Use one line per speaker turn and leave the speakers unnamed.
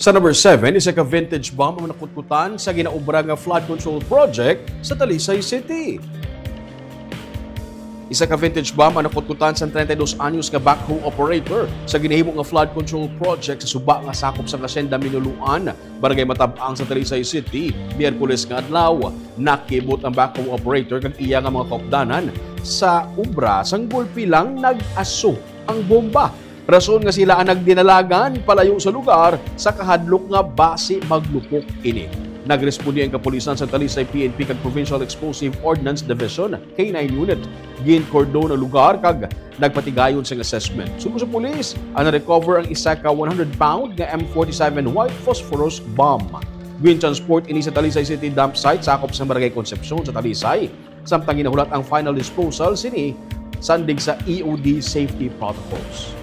Sa number 7, isa ka vintage bomb ang nakutkutan sa ginaubra nga flood control project sa Talisay City. Isa ka vintage bomb ang nakutkutan sa 32 anyos nga backhoe operator sa ginahimo nga flood control project sa suba nga sakop sa Hacienda Minuluan, barangay Matabang sa Talisay City, Miyerkules nga adlaw. Nakibot ang backhoe operator kag iya nga mga kaupdanan sa ubra sang gulpi lang nag-aso ang bomba. Rason nga sila ang nagdinalagan palayo sa lugar sa kahadlok nga base maglupok ini. Nagresponde ang kapulisan sa Talisay PNP kag Provincial Explosive Ordnance Division K9 Unit. Gin-cordon ang lugar kag nagpatigayon sa assessment. Sumo sa pulis, ang na-recover ang isa ka 100-pound nga M47 white phosphorus bomb. Gin-transport ini sa Talisay City dump site sakop sa Barangay Concepcion sa Talisay. Samtang ginahulat ang final disposal sini sandig sa EOD safety protocols.